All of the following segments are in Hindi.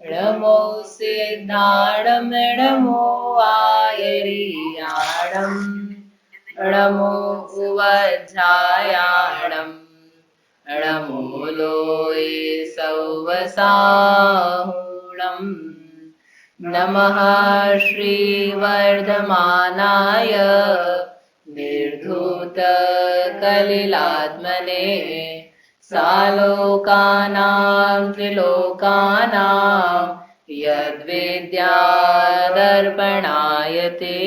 नमो सिद्धाणं नमो आयर्याणं नमो उवज्झायाणं नमो लोये सौवसाहुणं नमः श्रीवर्धमानाय निर्धूतकलिलात्मने सालोकानां त्रिलोकानां यद्विद्यादर्पणाय ते।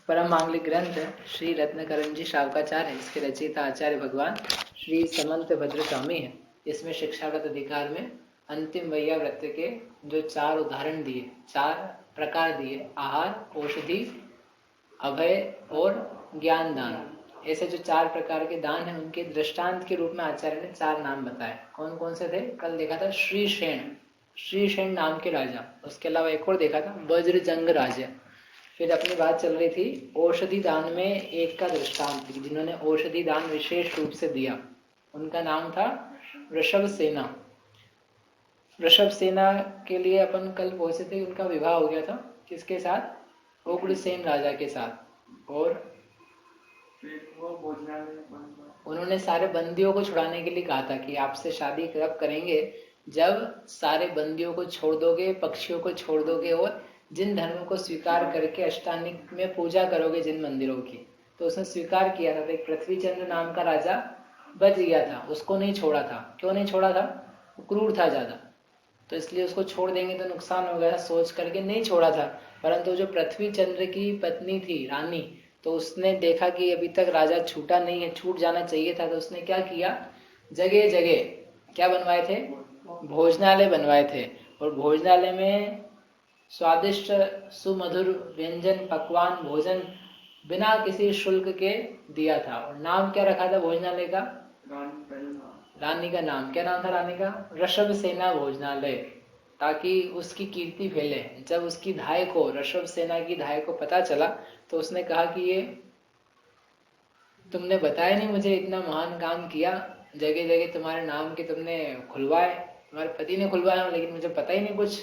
परम मांगलिक ग्रंथ श्री रत्नकरण जी शावकाचार्य है। इसके रचयिता आचार्य भगवान श्री समंत भद्र स्वामी है। इसमें शिक्षाव्रत अधिकार में अंतिम वैया व्रत के जो 4 उदाहरण दिए, 4 प्रकार दिए, आहार, औषधि, अभय और ज्ञान दान, ऐसे जो 4 प्रकार के दान हैं उनके दृष्टांत के रूप में आचार्य ने 4 नाम बताए। कौन कौन से थे? कल देखा था श्रीशेन नाम के राजा, उसके अलावा एक और देखा था वज्रजंग राजा। फिर अपनी बात चल रही थी औषधि दान में एक का दृष्टांत, जिन्होंने औषधि दान विशेष रूप से दिया, उनका नाम था वृषभ सेना। वृषभ सेना के लिए अपन कल पहुंचे थे, उनका विवाह हो गया था किसके साथ? उग्रसेन राजा के साथ। और उन्होंने सारे बंदियों को छुड़ाने के लिए कहा था कि आपसे शादी कब करेंगे? जब सारे बंदियों को छोड़ दोगे, पक्षियों को छोड़ दोगे और जिन धर्मों को स्वीकार करके अष्टांगिक में पूजा करोगे जिन मंदिरों की। तो उसने स्वीकार किया था। तो एक पृथ्वीचंद्र नाम का राजा बच गया था, उसको नहीं छोड़ा था। क्यों नहीं छोड़ा था? वो क्रूर था ज्यादा, तो इसलिए उसको छोड़ देंगे तो नुकसान हो गया, सोच करके नहीं छोड़ा था। परंतु जो पृथ्वीचंद्र की पत्नी थी रानी, तो उसने देखा कि अभी तक राजा छूटा नहीं है, छूट जाना चाहिए था। तो उसने क्या किया, जगह जगह क्या बनवाए थे? भोजनालय बनवाए थे। और भोजनालय में स्वादिष्ट सुमधुर व्यंजन, पकवान, भोजन बिना किसी शुल्क के दिया था। और नाम क्या रखा था भोजनालय का? रानी का नाम क्या नाम था रानी का? ऋषभ सेना भोजनालय, ताकि उसकी कीर्ति फैले। जब उसकी धाय को, ऋषभ सेना की धाय को पता चला, तो उसने कहा कि ये तुमने बताया नहीं मुझे, इतना महान काम किया, जगह जगह तुम्हारे नाम के तुमने खुलवाए, तुम्हारे पति ने खुलवाया, लेकिन मुझे पता ही नहीं कुछ।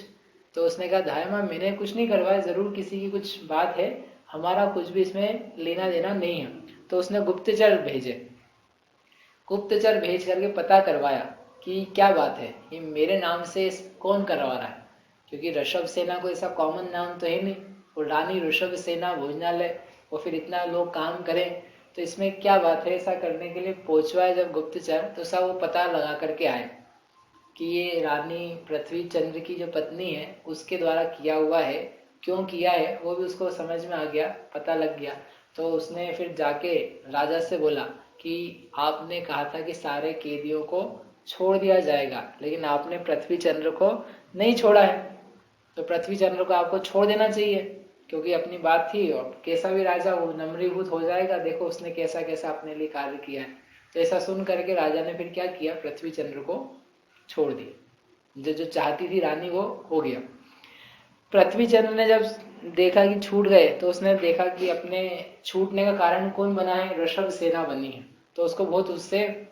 तो उसने कहा धाय माँ मैंने कुछ नहीं करवाया, जरूर किसी की कुछ बात है, हमारा कुछ भी इसमें लेना देना नहीं है। तो उसने गुप्तचर भेजे, गुप्तचर भेज करके पता करवाया कि क्या बात है, ये मेरे नाम से कौन करवा रहा है, क्योंकि ऋषभ सेना को ऐसा कॉमन नाम तो है नहीं। और रानी ऋषभ सेना भोजनालय, और फिर इतना लोग काम करें, तो इसमें क्या बात है। ऐसा करने के लिए पहुंचवाए जब गुप्तचर, तो सब वो पता लगा करके आए कि ये रानी पृथ्वी चंद्र की जो पत्नी है उसके द्वारा किया हुआ है। क्यों किया है वो भी उसको समझ में आ गया, पता लग गया। तो उसने फिर जाके राजा से बोला कि आपने कहा था कि सारे कैदियों को छोड़ दिया जाएगा, लेकिन आपने पृथ्वी चंद्र को नहीं छोड़ा है, तो पृथ्वी चंद्र को आपको छोड़ देना चाहिए, क्योंकि अपनी बात थी। और कैसा भी राजा वो नम्रीभूत हो जाएगा, देखो उसने कैसा कैसा अपने लिए कार्य किया है। तो ऐसा सुन करके राजा ने फिर क्या किया, पृथ्वी चंद्र को छोड़ दिया। जो जो चाहती थी रानी वो हो गया। पृथ्वी चंद्र ने जब देखा कि छूट गए, तो उसने देखा कि अपने छूटने का कारण कौन बना है, ऋषभ सेना बनी है। तो उसको बहुत उससे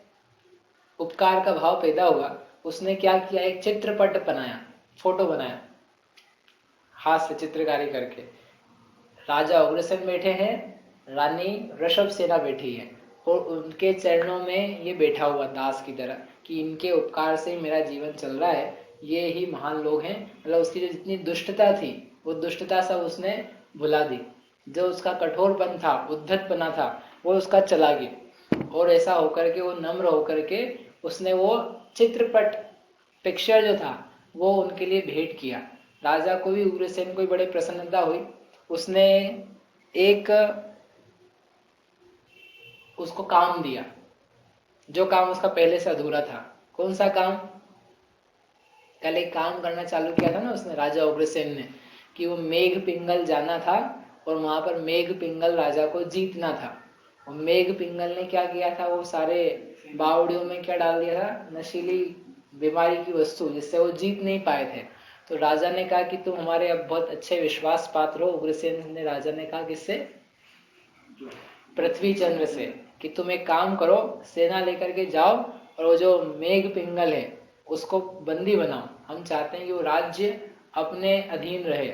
उपकार का भाव पैदा हुआ। उसने क्या किया, एक चित्रपट बनाया, फोटो बनाया हाथ से चित्रकारी करके। राजा उग्रसेन बैठे हैं, रानी ऋषभ सेना बैठी है, और उनके चरणों में ये बैठा हुआ दास की तरह, कि इनके उपकार से मेरा जीवन चल रहा है, ये ही महान लोग हैं। मतलब उसकी जो जितनी दुष्टता थी वो दुष्टता सब उसने भुला दी, जो उसका कठोरपन था, उद्धतपना था, वो उसका चला गया। और ऐसा होकर के वो नम्र होकर के उसने वो चित्रपट, पिक्चर जो था वो उनके लिए भेंट किया। राजा को भी, उग्रसेन को भी बड़े प्रसन्नता हुई। उसने एक उसको काम दिया, जो काम उसका पहले से अधूरा था। कौन सा काम? कल एक काम करना चालू किया था ना उसने, राजा उग्रसेन ने, कि वो मेघ पिंगल जाना था और वहां पर मेघ पिंगल राजा को जीतना था। और मेघ पिंगल ने क्या किया था, वो सारे बावड़ियों में क्या डाल दिया था, नशीली बीमारी की वस्तु, जिससे वो जीत नहीं पाए थे। तो राजा ने कहा कि तुम हमारे अब बहुत अच्छे विश्वास पात्र हो। उग्रसेन ने, राजा ने कहा किससे? पृथ्वी चंद्र से, कि तुम एक काम करो, सेना लेकर के जाओ और वो जो मेघ पिंगल है उसको बंदी बनाओ, हम चाहते हैं कि वो राज्य अपने अधीन रहे,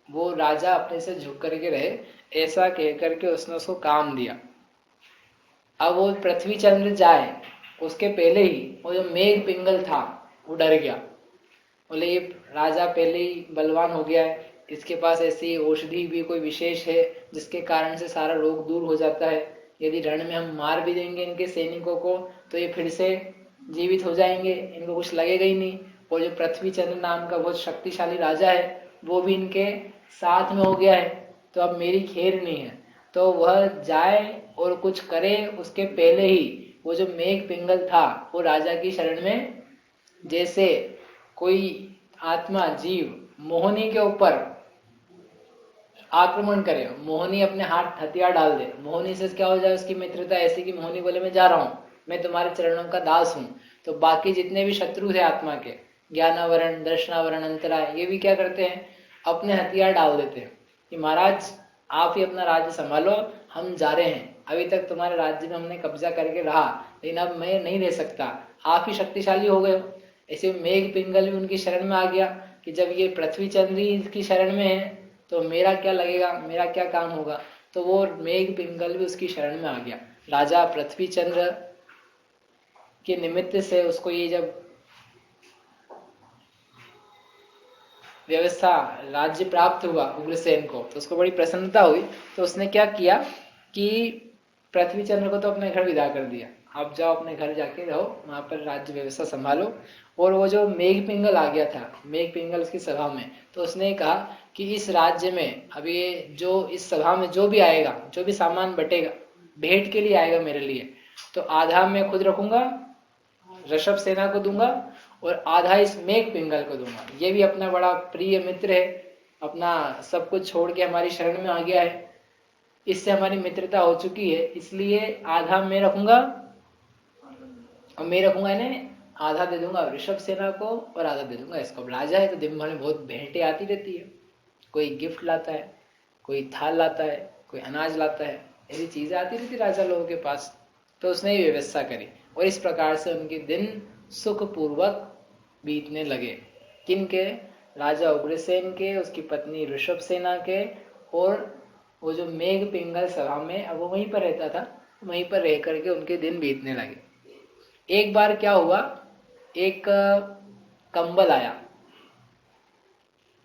वो राजा अपने से झुक करके रहे, ऐसा कह करके उसने उसको काम दिया। अब वो पृथ्वी चंद्र जाए उसके पहले ही वो जो मेघ पिंगल था वो डर गया, बोले ये राजा पहले ही बलवान हो गया है, इसके पास ऐसी औषधि भी कोई विशेष है जिसके कारण से सारा रोग दूर हो जाता है, यदि रण में हम मार भी देंगे इनके सैनिकों को तो ये फिर से जीवित हो जाएंगे, इनको कुछ लगेगा ही नहीं। और जो पृथ्वी चंद्र नाम का बहुत शक्तिशाली राजा है वो भी इनके साथ में हो गया है, तो अब मेरी खेर नहीं है। तो वह जाए और कुछ करे उसके पहले ही वो जो मेघ पिंगल था वो राजा की शरण में, जैसे कोई आत्मा जीव मोहिनी के ऊपर आक्रमण करे, मोहिनी अपने हाथ हथियार डाल दे, मोहिनी से क्या हो जाए उसकी मित्रता ऐसी कि मोहिनी बोले मैं जा रहा हूँ, मैं तुम्हारे चरणों का दास हूँ, तो बाकी जितने भी शत्रु थे आत्मा के, ज्ञानावरण दर्शनावरण अंतराय, ये भी क्या करते हैं अपने हथियार डाल देते हैं कि महाराज आप ही अपना राज्य संभालो, हम जा रहे हैं, अभी तक तुम्हारे राज्य में हमने कब्जा करके रहा लेकिन अब मैं नहीं रह सकता, आप ही शक्तिशाली हो गए हो। ऐसे मेघ पिंगल भी उनकी शरण में आ गया कि जब ये पृथ्वी चंद्र ही इसकी शरण में है तो मेरा क्या लगेगा, मेरा क्या काम होगा। तो वो मेघ पिंगल भी उसकी शरण में आ गया। राजा पृथ्वी चंद्र के निमित्त से उसको ये जब व्यवस्था राज्य प्राप्त हुआ उग्रसेन को तो उसको बड़ी प्रसन्नता हुई, तो उसने क्या किया कि पृथ्वी चंद्र को तो अपने घर विदा कर दिया, आप जाओ अपने घर जाके रहो, वहां पर राज्य व्यवस्था संभालो। और वो जो मेघ पिंगल आ गया था, मेघ पिंगल उसकी सभा में, तो उसने कहा कि इस राज्य में अब ये जो इस सभा में जो भी आएगा, जो भी सामान बटेगा भेंट के लिए आएगा मेरे लिए, तो आधा मैं खुद रखूंगा, ऋषभ सेना को दूंगा और आधा इस मेघ पिंगल को दूंगा, ये भी अपना बड़ा प्रिय मित्र है, अपना सब कुछ छोड़ के हमारी शरण में आ गया है, इससे हमारी मित्रता हो चुकी है, इसलिए आधा मैं रखूंगा और मैं रखूंगा इन्हें आधा दे दूंगा ऋषभ सेना को और आधा दे दूंगा इसको। राजा है तो दिन भर में बहुत भेंटें आती रहती है, कोई गिफ्ट लाता है, कोई थाल लाता है, कोई अनाज लाता है, ऐसी चीजें आती रहती राजा लोगों के पास। तो उसने ये व्यवस्था करी और इस प्रकार से उनके दिन सुखपूर्वक बीतने लगे। किनके? राजा उग्रसेन के, उसकी पत्नी ऋषभ सेना के, और वो जो मेघ पिंगल सभा में अब वो वहीं पर रहता था, वहीं पर रह करके उनके दिन बीतने लगे। एक बार क्या हुआ, एक कंबल आया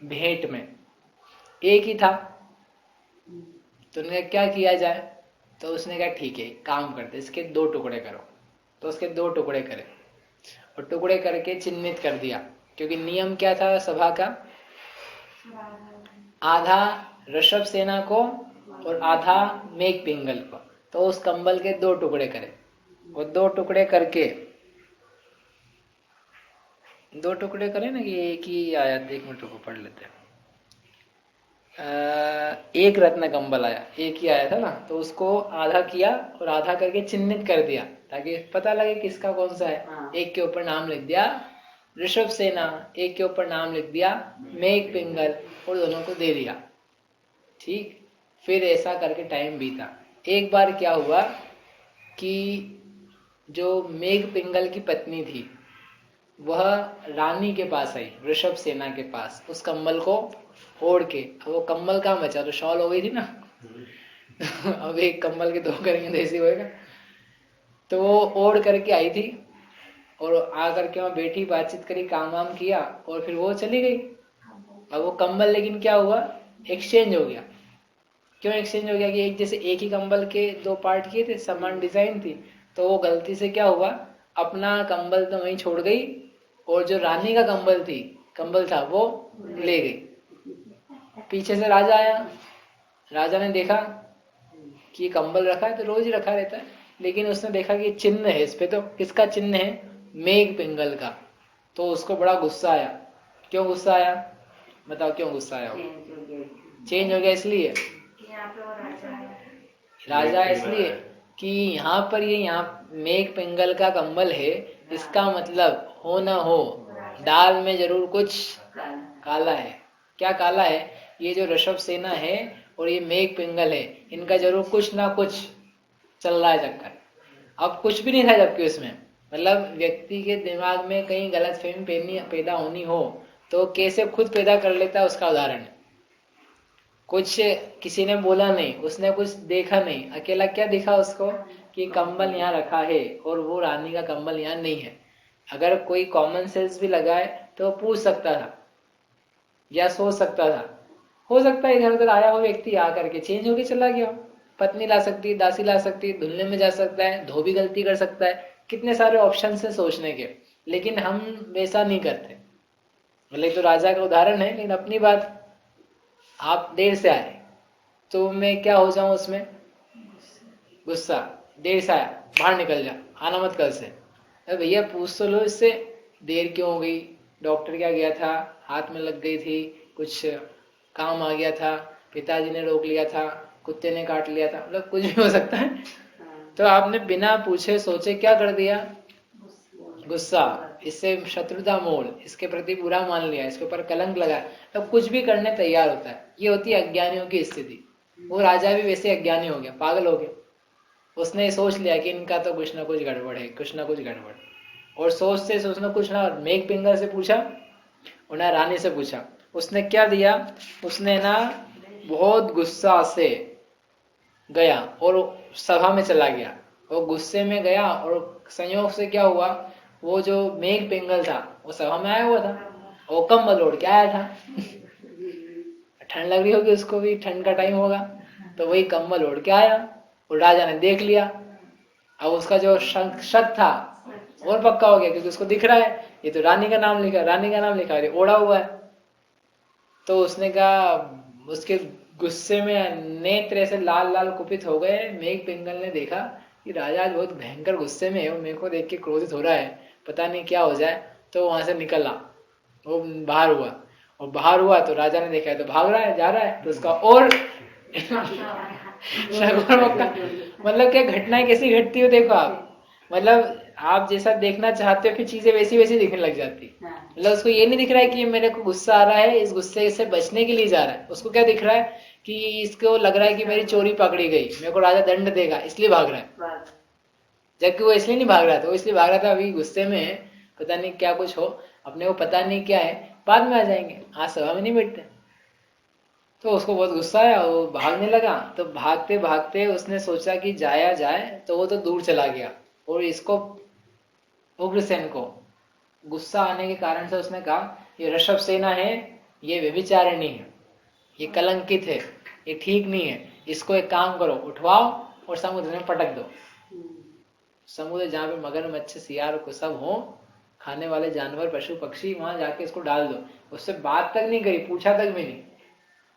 भेंट में, एक ही था, तो उन्होंने क्या किया जाए, तो उसने कहा ठीक है काम करते इसके 2 टुकड़े करो, तो उसके 2 टुकड़े करे और टुकड़े करके चिन्हित कर दिया, क्योंकि नियम क्या था सभा का, आधा ऋषभ सेना को और आधा मेघ पिंगल को। तो उस कंबल के 2 टुकड़े करे और 2 टुकड़े करके, 2 टुकड़े करे ना कि एक ही आया, 1 मिनट को पढ़ लेते हैं। एक रत्न कंबल आया, एक ही आया था ना, तो उसको आधा किया और आधा करके चिन्हित कर दिया ताकि पता लगे किसका कौन सा है। एक के ऊपर नाम लिख दिया ऋषभ सेना, एक के ऊपर नाम लिख दिया मेघ पिंगल और दोनों को दे दिया। ठीक, फिर ऐसा करके टाइम बीता। एक बार क्या हुआ कि जो मेघ पिंगल की पत्नी थी वह रानी के पास आई, ऋषभ सेना के पास, उस कंबल को ओढ़ के। अब वो कंबल कहाँ बचा, तो शॉल हो गई थी ना अब एक कंबल के 2 करेंगे तो ऐसे होएगा। तो वो ओढ़ करके आई थी और आकर के वहां बैठी, बातचीत करी, काम वाम किया और फिर वो चली गई। अब वो कंबल लेकिन क्या हुआ, एक्सचेंज हो गया। क्यों एक्सचेंज हो गया कि एक जैसे एक ही कंबल के 2 पार्ट किए थे, समान डिजाइन थी, तो वो गलती से क्या हुआ, अपना कंबल तो वहीं छोड़ गई और जो रानी का कंबल था वो ले गई। पीछे से राजा आया, राजा ने देखा कि ये कंबल रखा है तो रोज ही रखा रहता है, लेकिन उसने देखा कि चिन्ह है इस पे, तो किसका चिन्ह है, मेघ पिंगल का। तो उसको बड़ा गुस्सा आया। क्यों गुस्सा आया, बताओ क्यों गुस्सा आया? चेंज हो गया इसलिए, राजा इसलिए कि यहाँ पर ये यहाँ मेघ पिंगल का कंबल है, इसका मतलब हो न हो दाल में जरूर कुछ काला है। क्या काला है, ये जो ऋषभ सेना है और ये मेघ पिंगल है, इनका जरूर कुछ ना कुछ चल रहा है चक्कर। अब कुछ भी नहीं था जबकि उसमें, मतलब व्यक्ति के दिमाग में कहीं गलतफहमी पैदा होनी हो तो कैसे खुद पैदा कर लेता है, उसका उदाहरण है। कुछ किसी ने बोला नहीं, उसने कुछ देखा नहीं, अकेला क्या दिखा उसको कि कंबल यहाँ रखा है और वो रानी का कंबल यहाँ नहीं है। अगर कोई कॉमन सेंस भी लगाए तो पूछ सकता था या सोच सकता था। हो सकता है इधर उधर आया हो व्यक्ति आकर के चेंज होके चला गया हो। पत्नी ला सकती है, दासी ला सकती है, धुलने में जा सकता है, धोबी गलती कर सकता है, कितने सारे ऑप्शन है सोचने के। लेकिन हम वैसा नहीं करते। मतलब तो राजा का उदाहरण है, लेकिन अपनी बात, आप देर से आए तो मैं क्या हो जाऊं उसमें, गुस्सा, देर से आया, बाहर निकल जा, आना मत कल से। अरे भैया पूछ तो लो इससे, देर क्यों हो गई, डॉक्टर क्या गया था, हाथ में लग गई थी, कुछ काम आ गया था, पिताजी ने रोक लिया था, कुत्ते ने काट लिया था, मतलब कुछ भी हो सकता है। तो आपने बिना पूछे सोचे क्या कर दिया, गुस्सा, इससे शत्रुता मोल, इसके प्रति बुरा मान लिया, इसके ऊपर कलंक लगा, तो कुछ भी करने तैयार होता है। ये होती है अज्ञानियों की स्थिति। वो राजा भी वैसे अज्ञानी हो गया, पागल हो गया। उसने सोच लिया कि इनका तो कुछ ना कुछ गड़बड़ है, कुछ ना कुछ गड़बड़। और सोचते सोचना कुछ ना, मेघ पिंगल से पूछा और ना रानी से पूछा। उसने क्या दिया, उसने ना बहुत गुस्सा से गया और सभा में चला गया। वो गुस्से में गया और संयोग से क्या हुआ, वो जो मेघ पिंगल था वो सभा में आया हुआ था, वो कंबल ओढ़ के आया था। ठंड लग रही होगी उसको भी, ठंड का टाइम होगा, तो वही कंबल ओढ़ के आया और राजा ने देख लिया। अब उसका जो शक था और पक्का हो गया, क्योंकि उसको दिख रहा है ये तो रानी का नाम लिखा, रानी का नाम लिखा है, ओढ़ा हुआ है। तो उसने कहा, उसके गुस्से में नेत्र ऐसे लाल लाल कुपित हो गए। मेघ पिंगल ने देखा कि राजा आज बहुत भयंकर गुस्से में है और मेरे को देख के क्रोधित हो रहा है, पता नहीं क्या हो जाए। तो वहां से निकला, वो बाहर हुआ, और बाहर हुआ तो राजा ने देखा है तो भाग रहा है, जा रहा है, तो उसका और मतलब क्या घटनाएं कैसी घटती हो देखो आप। मतलब आप जैसा देखना चाहते हो फिर चीजें वैसी वैसी दिखने लग जाती। मतलब उसको ये नहीं दिख रहा है कि मेरे को गुस्सा आ रहा है, इस गुस्से से बचने के लिए जा रहा है। उसको क्या दिख रहा है कि इसको लग रहा है कि मेरी चोरी पकड़ी गई, मेरे को राजा दंड देगा, इसलिए भाग रहा है। जबकि वो इसलिए नहीं भाग रहा था, वो इसलिए भाग रहा था अभी गुस्से में है, पता नहीं क्या कुछ हो, अपने को पता नहीं क्या है, बाद में आ जाएंगे, आज सभा में नहीं बैठते। तो उसको बहुत गुस्सा आया, वो भागने लगा। तो भागते भागते उसने सोचा कि जाया जाए, तो वो तो दूर चला गया। और इसको, उग्रसेन को गुस्सा आने के कारण से उसने कहा, ये ऋषभ सेना है, ये व्यभिचारिणी है, ये कलंकित है, ये ठीक नहीं है, इसको एक काम करो, उठवाओ और समुद्र में पटक दो। समुद्र जहाँ पे मगरमच्छ, सियार को सब हो, खाने वाले जानवर, पशु पक्षी, वहां जाके इसको डाल दो। उससे बात तक नहीं करी, पूछा तक भी नहीं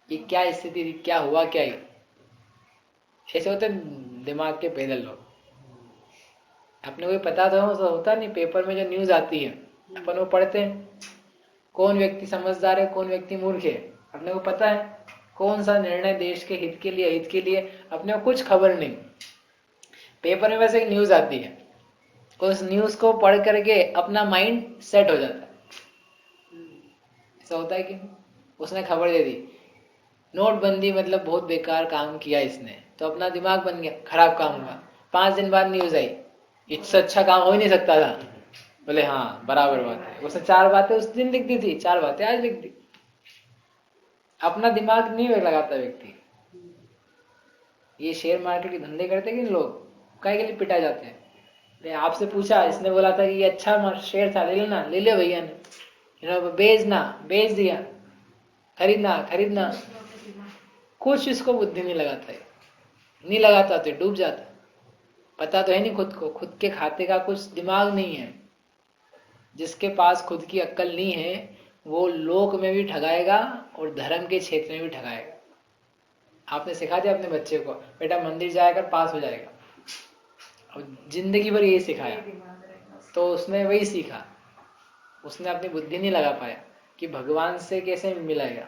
कि क्या स्थिति थी, क्या हुआ, क्या ही। ऐसे होते दिमाग के पैदल लोग। अपने को पता तो होता नहीं, पेपर में जो न्यूज आती है अपन वो पढ़ते हैं, कौन व्यक्ति समझदार है, कौन व्यक्ति मूर्ख है, अपने को पता है। कौन सा निर्णय देश के हित के लिए, हित के लिए, अपने को कुछ खबर नहीं। पेपर में वैसे एक न्यूज आती है, उस न्यूज को पढ़ करके अपना माइंड सेट हो जाता है। ऐसा होता है कि उसने खबर दे दी, नोटबंदी मतलब बहुत बेकार काम किया इसने, तो अपना दिमाग बन गया, खराब काम हुआ। 5 दिन बाद न्यूज आई, इससे अच्छा काम हो ही नहीं सकता था। बोले हाँ बराबर बात है, उसने 4 बातें उस दिन लिख दी थी, 4 बातें आज लिख दी। अपना दिमाग नहीं लगाता व्यक्ति। ये शेयर मार्केट के धंधे करते कि लोग काय के लिए पिटा जाते हैं। आपसे पूछा, इसने बोला था कि ये अच्छा शेयर था, ले लेना, ले ले भैया ने, बेचना, बेच दिया, खरीदना, खरीदना। कुछ इसको बुद्धि नहीं लगाता है, नहीं लगाता तो डूब जाता। पता तो है नहीं खुद को, खुद के खाते का कुछ दिमाग नहीं है। जिसके पास खुद की अक्ल नहीं है वो लोक में भी ठगाएगा और धर्म के क्षेत्र में भी ठगाएगा। आपने सिखा दिया अपने बच्चे को, बेटा मंदिर जाकर पास हो जाएगा, और जिंदगी भर यही सिखाया, तो उसने वही सीखा। उसने अपनी बुद्धि नहीं लगा पाया कि भगवान से कैसे मिलाएगा।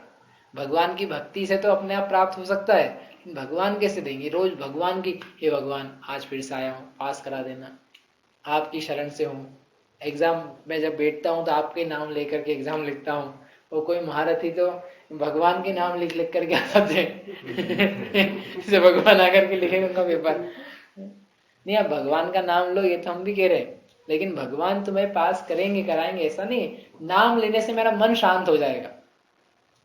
भगवान की भक्ति से तो अपने आप प्राप्त हो सकता है, भगवान कैसे देंगे। रोज भगवान की, हे भगवान आज फिर से आया हूँ, पास करा देना, आपकी शरण से हूँ। एग्जाम में जब बैठता हूँ तो आपके नाम लेकर के एग्जाम लिखता हूँ। वो कोई महारथी तो भगवान के नाम लिख लिख करके आते हैं भगवान आकर के लिखेंगे उनका पेपर। नहीं, आप भगवान का नाम लो, ये तो हम भी कह रहे हैं, लेकिन भगवान तुम्हें पास करेंगे कराएंगे ऐसा नहीं। नाम लेने से मेरा मन शांत हो जाएगा,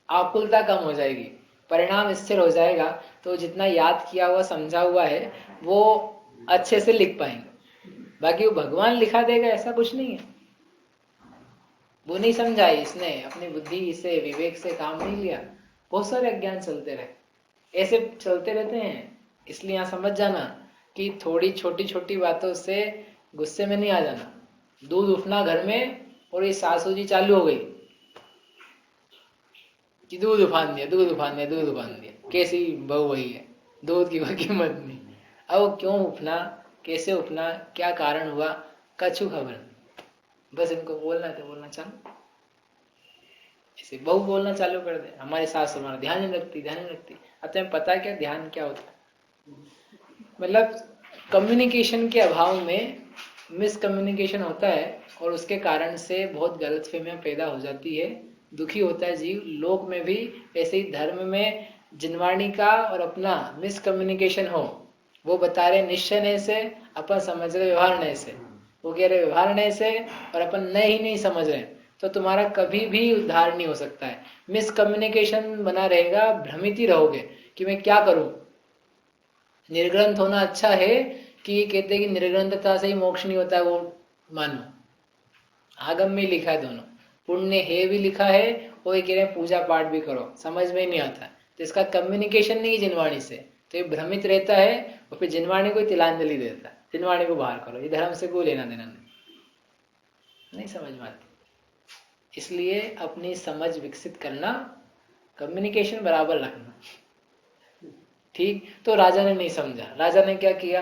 आकुलता कम हो जाएगी, परिणाम स्थिर हो जाएगा, तो जितना याद किया हुआ समझा हुआ है वो अच्छे से लिख पाएंगे। बाकी वो भगवान लिखा देगा ऐसा कुछ नहीं है। वो नहीं समझा, इसने अपनी बुद्धि से विवेक से काम नहीं लिया। बहुत सारे अज्ञान चलते रहे, ऐसे चलते रहते हैं। इसलिए यहाँ समझ जाना कि थोड़ी छोटी छोटी बातों से गुस्से में नहीं आ जाना। दूध उठना घर में और ये सासू जी चालू हो गई कि दूध उफान दिया, दूध उफान दिया, दूध उफान दिया, कैसी बहू वही है, दूध की कोई कीमत नहीं। अब वो क्यों उफना, कैसे उफना, क्या कारण हुआ, कछु खबर नहीं। बस इनको बोलना तो बोलना चालू, ऐसे बहू बोलना चालू कर दे, हमारी सास हमारा ध्यान नहीं रखती, ध्यान नहीं रखती। अब तुम्हें पता है क्या ध्यान क्या होता है? मतलब कम्युनिकेशन के अभाव में मिसकम्युनिकेशन होता है और उसके कारण से बहुत गलतफहमियां पैदा हो जाती है, दुखी होता है जीव। लोक में भी ऐसे ही धर्म में जिनवाणी का और अपना मिसकम्युनिकेशन हो। वो बता रहे निश्चय नहीं से, अपन समझ रहे व्यवहार नहीं से, वो कह रहे व्यवहार नहीं से और अपन नहीं समझ रहे, तो तुम्हारा कभी भी उद्धार नहीं हो सकता है। मिसकम्युनिकेशन बना रहेगा, भ्रमित ही रहोगे कि मैं क्या करूं। निर्ग्रंथ होना अच्छा है कि कहते हैं कि निर्ग्रंथता से ही मोक्ष नहीं होता है, वो मानो। आगम में लिखा है दोनों, पुण्य है भी लिखा है और ये कह रहे हैं पूजा पाठ भी करो, समझ में ही नहीं आता। तो इसका कम्युनिकेशन नहीं जिनवाणी से, तो ये भ्रमित रहता है और फिर जिनवाणी को तिलांजलि देता है, जिनवाणी को बाहर करो, ये धर्म से कोई लेना देना नहीं समझ में आती। इसलिए अपनी समझ विकसित करना, कम्युनिकेशन बराबर रखना। ठीक, तो राजा ने नहीं समझा। राजा ने क्या किया,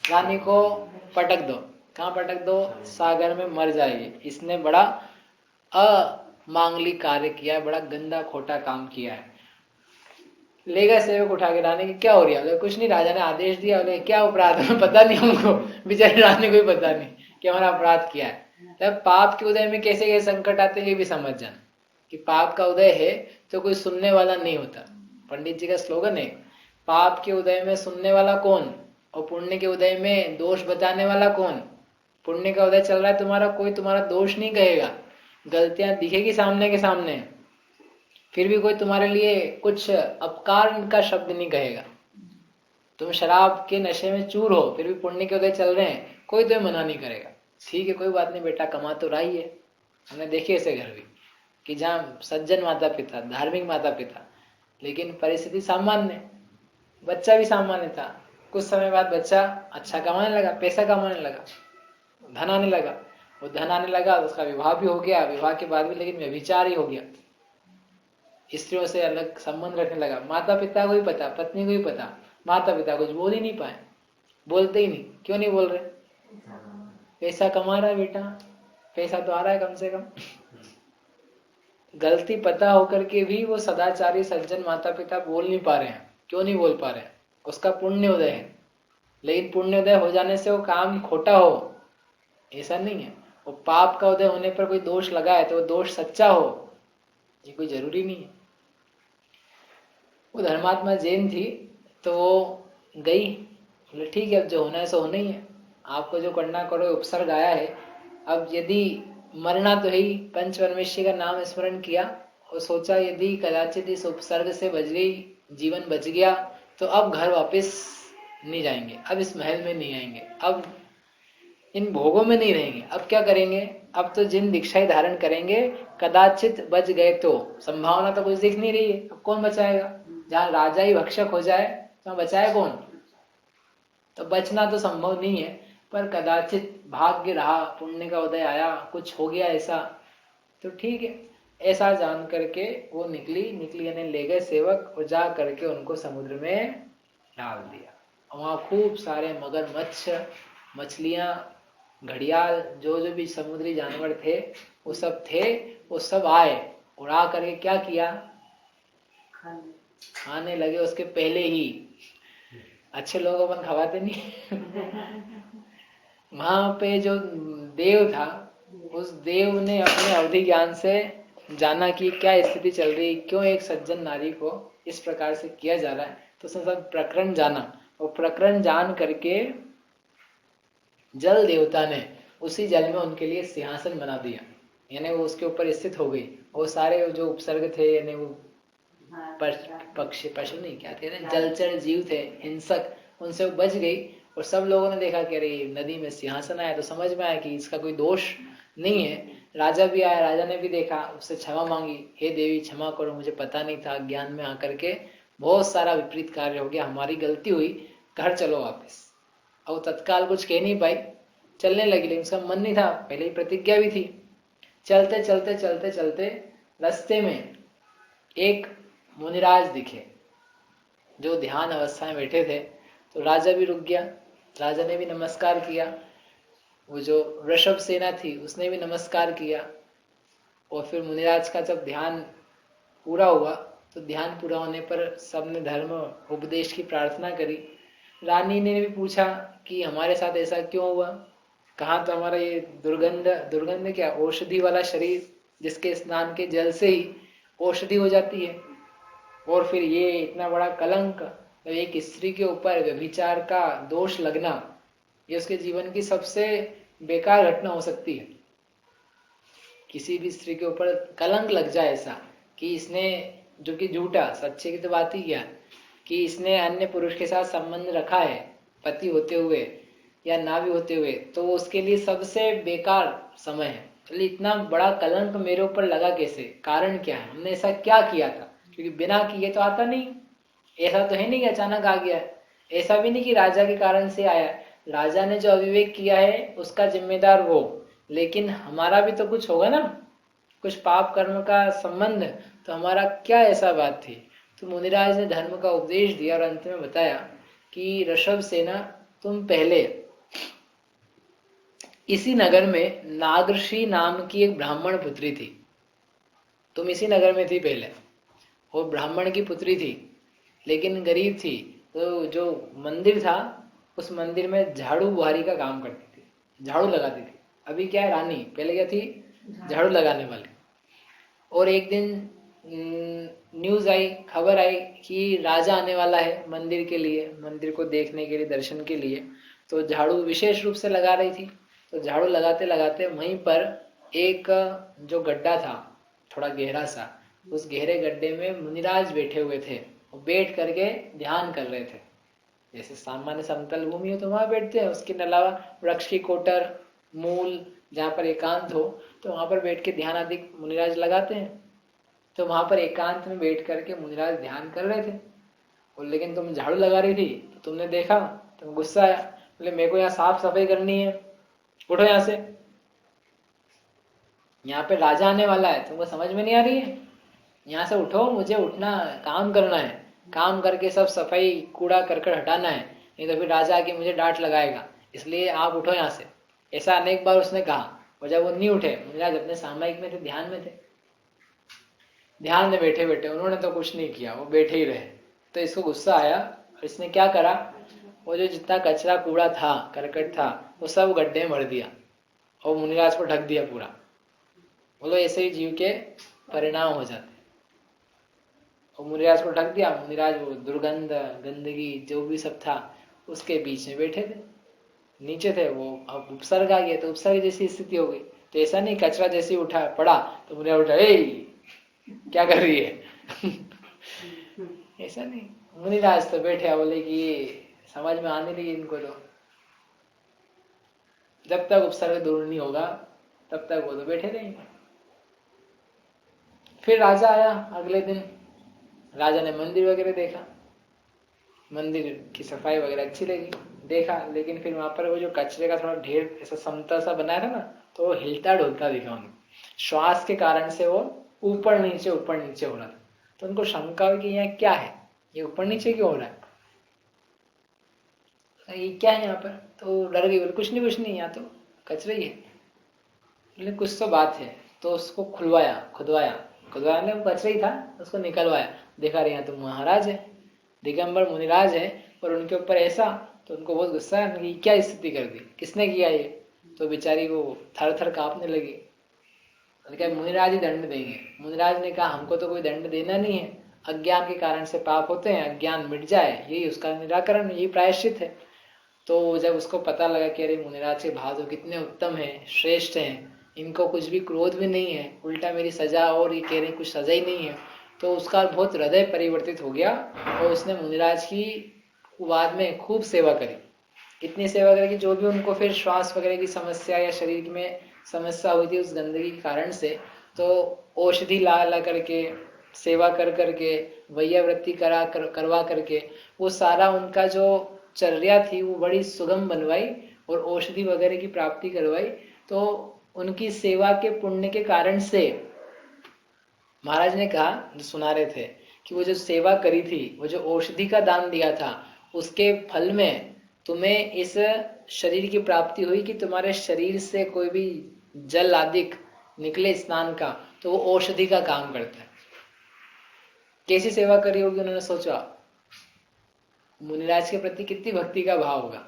रानी को पटक दो। कहाँ पटक दो? सागर में मर जाएगी। इसने बड़ा अमांगलिक कार्य किया है, बड़ा गंदा खोटा काम किया है। ले गए सेवक उठा के, रानी की क्या हो रही है? कुछ नहीं, राजा ने आदेश दिया। बोले क्या अपराध है? पता नहीं हमको, बेचारी रानी को ही पता नहीं कि हमारा अपराध क्या है। तब पाप के उदय में कैसे कैसे संकट आते हैं ये भी समझ जाना कि पाप का उदय है तो कोई सुनने वाला नहीं होता। पंडित जी का स्लोगन है, पाप के उदय में सुनने वाला कौन और पुण्य के उदय में दोष बताने वाला कौन। पुण्य का उदय चल रहा है तुम्हारा, कोई तुम्हारा दोष नहीं कहेगा, गलतियां दिखेगी सामने के सामने, फिर भी कोई तुम्हारे लिए कुछ अपकार का शब्द नहीं कहेगा। तुम शराब के नशे में चूर हो, फिर भी पुण्य के उदय चल रहे हैं, कोई तुम्हें मना नहीं करेगा। ठीक है, कोई बात नहीं बेटा, कमा तो रहा ही है। हमने देखे ऐसे घर भी कि जहाँ सज्जन माता पिता, धार्मिक माता पिता, लेकिन परिस्थिति सामान्य, बच्चा भी सामान्य था। कुछ समय बाद बच्चा अच्छा कमाने लगा, पैसा कमाने लगा, धन आने लगा। वो धन आने लगा तो उसका विवाह भी हो गया, विवाह के बाद भी लेकिन व्यभिचार ही हो गया, स्त्रियों से अलग संबंध रखने लगा। माता पिता को ही पता, पत्नी को ही पता, माता पिता कुछ बोल ही नहीं पाए, बोलते ही नहीं। क्यों नहीं बोल रहे? पैसा कमा रहा है बेटा, पैसा तो आ रहा है कम से कम। गलती पता होकर के भी वो सदाचारी सज्जन माता पिता बोल नहीं पा रहे हैं। क्यों नहीं बोल पा रहे हैं? उसका पुण्य उदय है, लेकिन पुण्य उदय हो जाने से वो काम खोटा हो ऐसा नहीं है। वो पाप का उदय होने पर कोई दोष लगा है तो वो दोष सच्चा हो, ये कोई जरूरी नहीं है। वो धर्मात्मा जैन थी तो वो गई, बोले ठीक है अब जो होना है सो होना ही है, आपको जो करना करो, उपसर्ग आया है। अब यदि मरना तो ही, पंच परमेश्वर का नाम स्मरण किया और सोचा यदि कदाचित इस उपसर्ग से बच गई, जीवन बच गया, तो अब घर वापस नहीं जाएंगे, अब इस महल में नहीं आएंगे, अब इन भोगों में नहीं रहेंगे। अब क्या करेंगे? अब तो जिन दीक्षाएं धारण करेंगे, कदाचित बच गए तो, संभावना तो कुछ दिख नहीं रही है, अब कौन बचाएगा? जहाँ राजा ही भक्षक हो जाए तो बचाए कौन? तो बचना तो संभव नहीं है, पर कदाचित भाग्य रहा, पुण्य का उदय आया, कुछ हो गया ऐसा, तो ठीक है। ऐसा जान करके वो निकली यानी ले गए सेवक और जा करके उनको समुद्र में डाल दिया। वहां खूब सारे मगरमच्छ, मछलियां, घड़ियाल, जो जो भी समुद्री जानवर थे वो सब थे, वो सब आए और आ करके क्या किया? खाने लगे उसके पहले ही। अच्छे लोग अपन खवाते नहीं। वहां पे जो देव था, उस देव ने अपने अवधि ज्ञान से जाना कि क्या स्थिति चल रही, क्यों एक सज्जन नारी को इस प्रकार से किया जा रहा है, तो उसने सब प्रकरण जाना और प्रकरण जान करके जल देवता ने उसी जल में उनके लिए सिंहासन बना दिया, यानी वो उसके ऊपर स्थित हो गई। वो सारे जो उपसर्ग थे, यानी वो पक्षी, पशु नहीं, क्या थे ना, जलचर जीव थे, हिंसक, उनसे वो बच गई। और सब लोगों ने देखा कि अरे नदी में सिंहासन आया, तो समझ में आया कि इसका कोई दोष नहीं है। राजा भी आया, राजा ने भी देखा, उससे क्षमा मांगी, हे देवी क्षमा करो, मुझे पता नहीं था, ज्ञान में आकर के बहुत सारा विपरीत कार्य हो गया, हमारी गलती हुई, घर चलो वापस। अब तत्काल कुछ कह नहीं पाई, चलने लगी, लेकिन उसका मन नहीं था, पहले ही प्रतिज्ञा भी थी। चलते चलते चलते चलते रास्ते में एक मुनिराज दिखे जो ध्यान अवस्था में बैठे थे। तो राजा भी रुक गया, राजा ने भी नमस्कार किया, वो जो वृषभ सेना थी उसने भी नमस्कार किया। और फिर मुनिराज का जब ध्यान पूरा हुआ, तो ध्यान पूरा होने पर सबने धर्म उपदेश की प्रार्थना करी। रानी ने भी पूछा कि हमारे साथ ऐसा क्यों हुआ, कहाँ तो हमारा ये दुर्गंध, दुर्गंध क्या, औषधि वाला शरीर, जिसके स्नान के जल से ही औषधि हो जाती है, और फिर ये इतना बड़ा कलंक, एक स्त्री के ऊपर व्यभिचार का दोष लगना, ये उसके जीवन की सबसे बेकार घटना हो सकती है। किसी भी स्त्री के ऊपर कलंक लग जाए ऐसा कि इसने, जो कि झूठा, सच्चे की तो बात ही क्या, कि इसने अन्य पुरुष के साथ संबंध रखा है, पति होते हुए या ना भी होते हुए, तो वो उसके लिए सबसे बेकार समय है। चलिए इतना बड़ा कलंक मेरे ऊपर लगा कैसे, कारण क्या है, हमने ऐसा क्या किया था, क्योंकि बिना किए तो आता नहीं, ऐसा तो है नहीं कि अचानक आ गया है, ऐसा भी नहीं कि राजा के कारण से आया, राजा ने जो अविवेक किया है उसका जिम्मेदार वो, लेकिन हमारा भी तो कुछ होगा ना, कुछ पाप कर्म का संबंध, तो हमारा क्या ऐसा बात थी। तो मुनिराज ने धर्म का उपदेश दिया और अंत में बताया कि ऋषभ सेना, तुम पहले इसी नगर में नागर्षि नाम की एक ब्राह्मण पुत्री थी, तुम इसी नगर में थी पहले, वो ब्राह्मण की पुत्री थी, लेकिन गरीब थी, तो जो मंदिर था उस मंदिर में झाड़ू बुहारी का काम करती थी, झाड़ू लगाती थी। अभी क्या है, रानी, पहले क्या थी, झाड़ू लगाने वाली। और एक दिन न्यूज आई, खबर आई कि राजा आने वाला है मंदिर के लिए, मंदिर को देखने के लिए, दर्शन के लिए, तो झाड़ू विशेष रूप से लगा रही थी। तो झाड़ू लगाते लगाते वहीं पर एक जो गड्ढा था थोड़ा गहरा सा, उस गहरे गड्ढे में मुनिराज बैठे हुए थे, वो बैठ करके ध्यान कर रहे थे। जैसे सामान्य समतल भूमि हो तो वहां बैठते हैं, उसके अलावा वृक्ष की कोटर, मूल, जहाँ पर एकांत हो, तो वहां पर बैठ के ध्यान आदि मुनिराज लगाते हैं। तो वहां पर एकांत में बैठ करके मुनिराज ध्यान कर रहे थे। और लेकिन तुम झाड़ू लगा रही थी, तो तुमने देखा, तुम गुस्सा आया, बोले मेरे को यहाँ साफ सफाई करनी है, उठो यहाँ से, यहाँ पे राजा आने वाला है, तुमको समझ में नहीं आ रही है, यहाँ से उठो, मुझे उठना, काम करना है, काम करके सब सफाई कूड़ा करकट हटाना है, नहीं तो फिर राजा आके मुझे डांट लगाएगा, इसलिए आप उठो यहाँ से। ऐसा अनेक बार उसने कहा, और जब वो नहीं उठे, मुनिराज अपने सामायिक में थे, ध्यान में थे, ध्यान में बैठे बैठे उन्होंने तो कुछ नहीं किया, वो बैठे ही रहे। तो इसको गुस्सा आया और इसने क्या करा, वो जो जितना कचरा कूड़ा था, करकट था, वो सब गड्ढे में भर दिया और मुनिराज को ढक दिया पूरा। बोलो ऐसे ही जीव के परिणाम हो जाते। और मुनिराज को ढक दिया, मुनिराज वो दुर्गंध, गंदगी जो भी सब था उसके बीच में बैठे थे, नीचे थे वो। अब उपसर्ग आ गया तो उपसर्ग जैसी स्थिति हो गई। तो ऐसा नहीं कचरा जैसे उठा पड़ा तो मुनिराज उठा, ए क्या कर रही है ऐसा नहीं, मुनिराज तो बैठे, बोले कि ये समझ में आने लगी इनको, तो जब तक उपसर्ग दूर नहीं होगा तब तक वो तो बैठे रहेंगे। फिर राजा आया अगले दिन, राजा ने मंदिर वगैरह देखा, मंदिर की सफाई वगैरह अच्छी लगी, देखा, लेकिन फिर वहां पर वो जो कचरे का थोड़ा ढेर ऐसा समतल सा बनाया था ना, तो वो हिलता डुलता दिखा उनको, श्वास के कारण से वो ऊपर नीचे हो रहा था। तो उनको शंका हुई कि यहाँ क्या है, ये ऊपर नीचे क्यों हो रहा है, ये क्या है यहाँ पर। तो डर गई, बोले कुछ नहीं यहाँ तो कचरा ही है। लेकिन कुछ तो बात है, तो उसको खुदवाया ने, वो कचरा ही था, उसको निकलवाया, देखा रहे यहाँ तो महाराज है, दिगंबर मुनिराज है, और उनके ऊपर ऐसा। तो उनको बहुत गुस्सा है कि क्या स्थिति कर दी, किसने किया ये। तो बेचारी वो थर थर कांपने लगी। क्या मुनिराज ही दंड देंगे। मुनिराज ने कहा हमको तो कोई दंड देना नहीं है, अज्ञान के कारण से पाप होते हैं, अज्ञान मिट जाए, यही उसका निराकरण, यही प्रायश्चित है। तो जब उसको पता लगा कि अरे मुनिराज के भाव तो कितने उत्तम हैं, श्रेष्ठ हैं, इनको कुछ भी क्रोध भी नहीं है, उल्टा मेरी सजा और ये कह रहे हैं कुछ सजा ही नहीं है, तो उसका बहुत हृदय परिवर्तित हो गया और उसने मुनिराज की बाद में खूब सेवा करी। इतनी सेवा करी कि जो भी उनको फिर श्वास वगैरह की समस्या या शरीर में समस्या हुई थी उस गंदगी के कारण से, तो औषधि ला ला करके, सेवा कर करके, वैयावृत्ति करवा करके वो सारा उनका जो चर्या थी वो बड़ी सुगम बनवाई और औषधि वगैरह की प्राप्ति करवाई। तो उनकी सेवा के पुण्य के कारण से महाराज ने कहा, जो सुना रहे थे, कि वो जो सेवा करी थी, वो जो औषधि का दान दिया था, उसके फल में तुम्हें इस शरीर की प्राप्ति हुई कि तुम्हारे शरीर से कोई भी जल आदि निकले स्नान का, तो वो औषधि का काम करता है। कैसी सेवा करी होगी उन्होंने सोचा, मुनिराज के प्रति कितनी भक्ति का भाव होगा।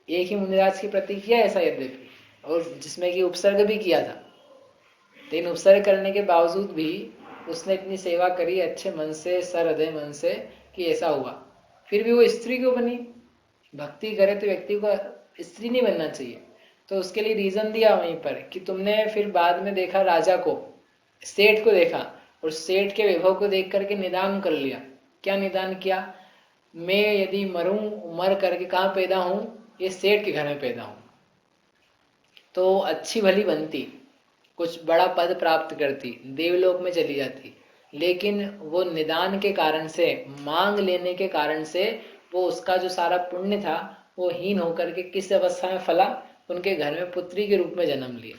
एक ही मुनिराज के प्रति किया ऐसा यद्यपि, और जिसमें कि उपसर्ग भी किया था, लेकिन उपसर्ग करने के बावजूद भी उसने इतनी सेवा करी अच्छे मन से, सहृदय मन से, कि ऐसा हुआ। फिर भी वो स्त्री क्यों बनी? भक्ति करे तो व्यक्ति को स्त्री नहीं बनना चाहिए। तो उसके लिए रीजन दिया वहीं पर कि तुमने फिर बाद में देखा राजा को, सेठ को देखा, और सेठ के वैभव को देख करके निदान कर लिया। क्या निदान किया? मैं यदि मर करके कहाँ पैदा हूं? ये सेठ के घर में पैदा हूं, तो अच्छी भली बनती, कुछ बड़ा पद प्राप्त करती, देवलोक में चली जाती, लेकिन वो निदान के कारण से, मांग लेने के कारण से, वो उसका जो सारा पुण्य था वो हीन होकर के किस अवस्था में फला? उनके घर में पुत्री के रूप में जन्म लिया।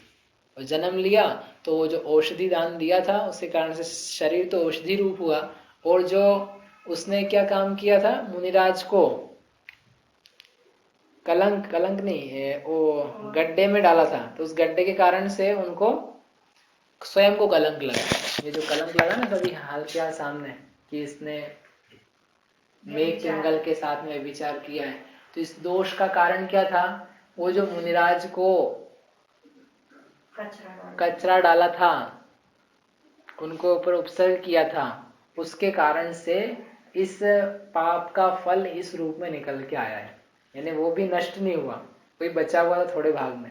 और जन्म लिया तो वो जो औषधि दान दिया था उसके कारण से शरीर तो औषधि रूप हुआ, और जो उसने क्या काम किया था, मुनिराज को कलंक नहीं, वो गड्ढे में डाला था, तो उस गड्ढे के कारण से उनको स्वयं को कलंक लगा। ये जो कलंक लगा ना सभी हाल के हाल सामने, कि इसने मेघ पिंगल के साथ में विचार किया है, तो इस दोष का कारण क्या था? वो जो मुनिराज को कचरा डाला था, उनको ऊपर उपसर्ग किया था, उसके कारण से इस पाप का फल इस रूप में निकल के आया है। यानी वो भी नष्ट नहीं हुआ, कोई बचा हुआ था थोड़े भाग में,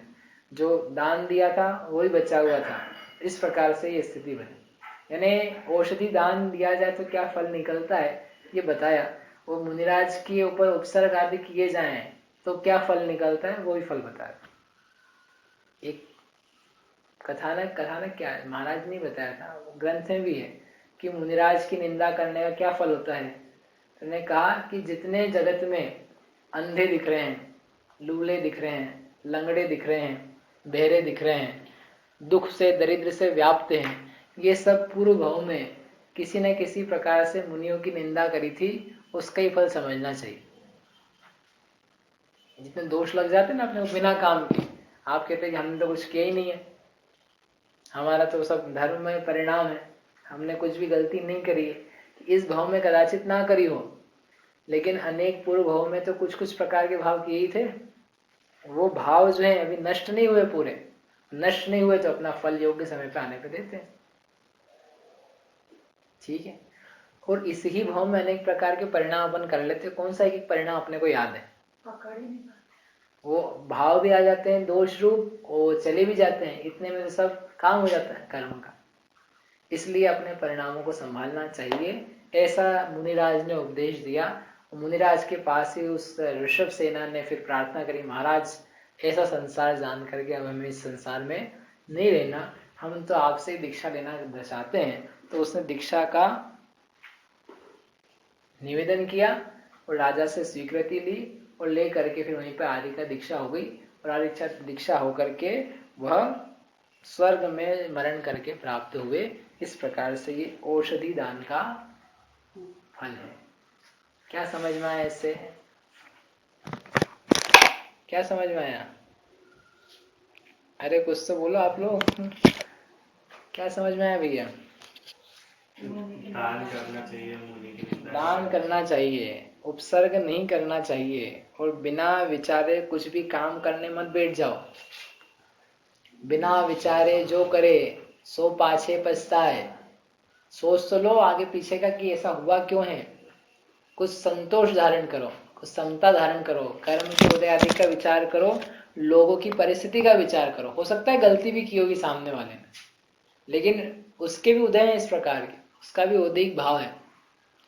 जो दान दिया था वही बचा हुआ था। इस प्रकार से ये स्थिति बनी। यानी औषधि दान दिया जाए तो क्या फल निकलता है ये बताया। वो मुनिराज के ऊपर उपसर्ग आदि किए जाएं तो क्या फल निकलता है, वही फल बताया। एक कथानक क्या है, महाराज ने बताया था, ग्रंथ में भी है, कि मुनिराज की निंदा करने का क्या फल होता है। उन्होंने कहा कि जितने जगत में अंधे दिख रहे हैं, लूले दिख रहे हैं, लंगड़े दिख रहे हैं, बहरे दिख रहे हैं, दुख से दरिद्र से व्याप्त हैं, ये सब पूर्व भाव में किसी न किसी प्रकार से मुनियों की निंदा करी थी, उसका ही फल समझना चाहिए। जितने दोष लग जाते हैं ना अपने बिना काम के, आप कहते हैं कि हमने तो कुछ किया ही नहीं है, हमारा तो सब धर्म में परिणाम है, हमने कुछ भी गलती नहीं करी है। इस भाव में कदाचित ना करी हो, लेकिन अनेक पूर्व भाव में तो कुछ कुछ प्रकार के भाव किए ही थे। वो भाव जो है अभी नष्ट नहीं हुए, पूरे नष्ट नहीं हुए तो अपना फल योग्य समय पे आने पे देते हैं। ठीक है। और इसी ही भाव में अनेक प्रकार के परिणाम अपन कर लेते हैं। कौन सा एक परिणाम अपने को याद है? वो भाव भी आ जाते हैं दोष रूप, और चले भी जाते हैं, इतने में तो सब काम हो जाता है कर्म का। इसलिए अपने परिणामों को संभालना चाहिए, ऐसा मुनिराज ने उपदेश दिया। मुनिराज के पास ही उस ऋषभ सेना ने फिर प्रार्थना करी, महाराज ऐसा संसार जान करके अब हमें इस संसार में नहीं रहना, हम तो आपसे दीक्षा लेना चाहते हैं। तो उसने दीक्षा का निवेदन किया और राजा से स्वीकृति ली, और ले करके फिर वहीं पर आर्य का दीक्षा हो गई। और आर्य दीक्षा होकर के वह स्वर्ग में मरण करके प्राप्त हुए। इस प्रकार से ये औषधि दान का फल है। क्या समझ में आया इससे? क्या समझ में आया? अरे कुछ तो बोलो आप लोग। क्या समझ में आया भैया? दान करना चाहिए, दान करना चाहिए, उपसर्ग नहीं करना चाहिए, और बिना विचारे कुछ भी काम करने मत बैठ जाओ। बिना विचारे जो करे सो पाछे पछताए। सोच तो लो आगे पीछे का कि ऐसा हुआ क्यों है, कुछ संतोष धारण करो। समता धारण करो, कर्म के उदय आदि का विचार करो, लोगों की परिस्थिति का विचार करो। हो सकता है गलती भी की होगी सामने वाले ने, लेकिन उसके भी उदय हैं इस प्रकार के, उसका भी उदयिक भाव है।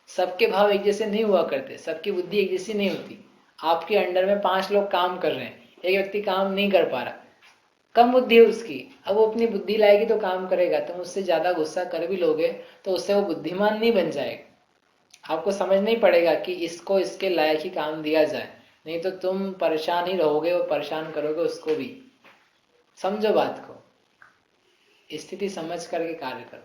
सबके भाव एक जैसे नहीं हुआ करते, सबकी बुद्धि एक जैसी नहीं होती। आपके अंडर में 5 लोग काम कर रहे हैं, एक व्यक्ति काम नहीं कर पा रहा, कम बुद्धि है उसकी, अब वो अपनी बुद्धि लाएगी तो काम करेगा। तुम उससे ज्यादा गुस्सा कर भी लोगे तो उससे वो बुद्धिमान नहीं बन जाएगा। आपको समझना ही पड़ेगा कि इसको इसके लायक ही काम दिया जाए, नहीं तो तुम परेशान ही रहोगे और परेशान करोगे उसको भी। समझो बात को, स्थिति समझ करके कार्य करो,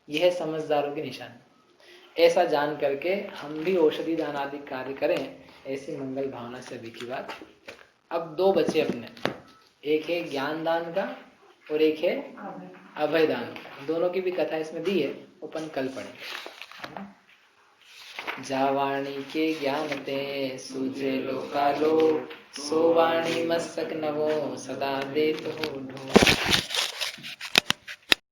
यह है समझदारों की निशानी। ऐसा जान करके हम भी औषधि दान आदि कार्य करें, ऐसी मंगल भावना से अभी की बात। अब 2 बचे अपने, एक है ज्ञान दान का और एक है अभय दान का। दोनों की भी कथा इसमें दी है, अपन कल पढ़ेंगे। जावाणी के ज्ञान ते सूझे लोकालो, सो वाणी मस्तक नवो सदा देत हो ढो।